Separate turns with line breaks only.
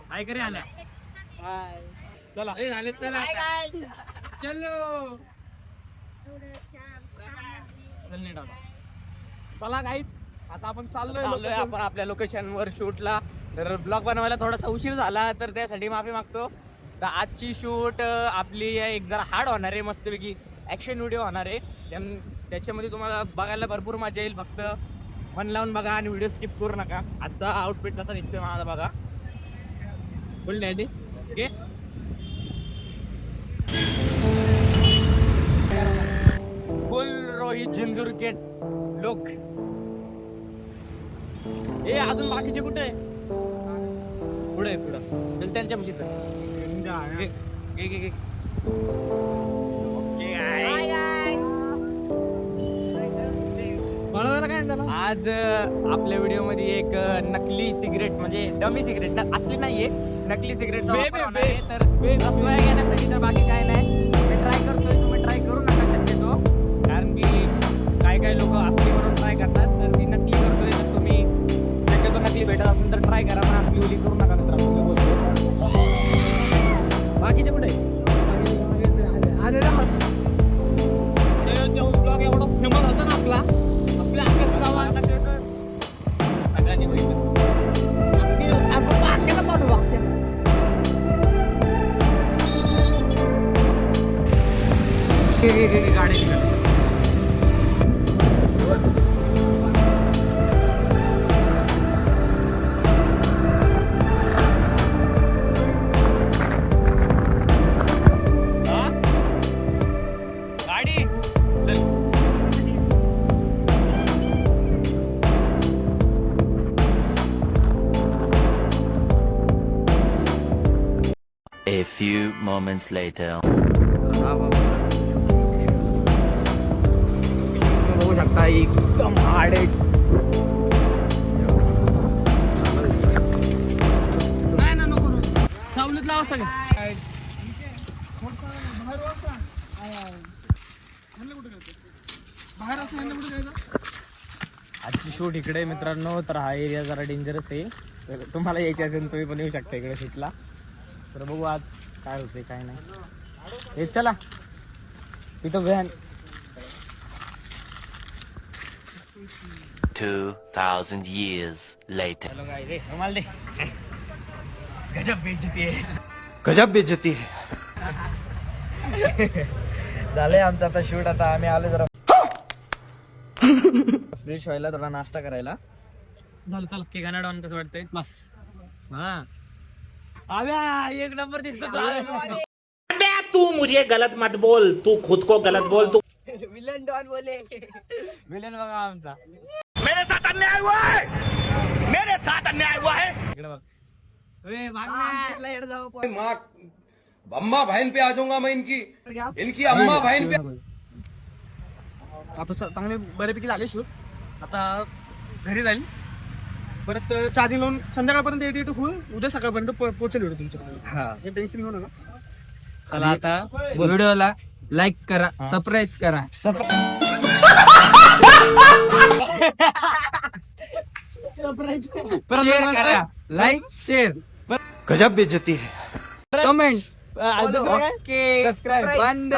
हाय करे आल्या चला झाले चला चलो चल नीट चला काही आता आपण चाललोय आपण आपल्या लोकेशन वर शूटला. तर ब्लॉग बनवायला थोडासा उशीर झाला तर त्यासाठी माफी मागतो. तर आजची शूट आपली एक जरा हार्ड होणार आहे, मस्तपैकी ॲक्शन व्हिडिओ होणार आहे. त्याच्यामध्ये तुम्हाला बघायला भरपूर मजा येईल. फक्त मन लावून बघा आणि व्हिडिओ स्किप करू नका. आजचा आउटफिट कसा दिसतोय मला बघा. Full daddy okay. Full Rohit Jhinjurke लोक. ए अजून बाकीचे कुठे आहे? पुढे पुढं त्यांच्या मुशीच आज आपल्या व्हिडिओ मध्ये एक नकली सिगरेट म्हणजे डमी सिगरेट असली नाहीये, नकली सिगरेट तर सोया घेण्यासाठी. तर बाकी काय नाही, मी ट्राय करतोय, तुम्ही ट्राय करू नका शक्यतो, कारण की काही लोक असली म्हणून ट्राय करतात. तर ती नकली करतोय, तर तुम्ही शक्यतो नकली भेटत असेल तर ट्राय करा, पण असली ओली करू नका. मित्रांनो बोलतो बाकीचे कुठे ब्लॉग एवढा फेमस होता ना आपला, आपल्या गाडी
A few moments later.
बघू शकता एकदम हार्ड आहे. नाही ना नको सावलीत लावा सगळं. आजची शूट इकडे मित्रांनो. तर हा एरिया जरा डेंजरस आहे, तर तुम्हाला यायचे असेल तुम्ही पण येऊ शकता इकडे शूटला. तर बघू आज काय होते काय नाही. हे चला तिथं व्हॅन.
2000 years later.
चलो गाइस रे रुमाल दे. गजब बेइज्जती है,
गजब बेइज्जती है.
झालंय आमचं आता शूट. आता आम्ही आलो जरा फ्रेश व्हायला, थोडा नाश्ता करायला. झालं चला की गाणं डाऊन कसं वाटतंय बस. हा अबे एक नंबर दिसतो.
तू मुझे गलत मत बोल, तू खुद को गलत बोल. तू
विलन डॉन बोले. विलन बघा आमचा.
मेरे साथ अन्याय हुआ है, मेरे साथ अन्याय हुआ है.
इकडे बघ. ए भाग ना इकडे जाऊ.
माँ अम्मा बहन पे आ जाऊंगा मैं, इनकी अम्मा बहन पे.
आता चांगले बऱ्यापैकी झाले शूट. आता घरी जाईल परत चार्जिंग लावून संध्याकाळपर्यंत एडिट फुल. उद्या सकाळपर्यंत पोहोचेल व्हिडिओ तुमच्याकडे. हा हे टेन्शन घेऊ नका. चला आता
व्हिडिओला लाईक करा, सबस्क्राईब करा. शेअर करा, लाईक शेअर,
गजब बेइज्जती है.
कमेंट,
सबस्क्राईब
सबस्क्राईब,
बंद.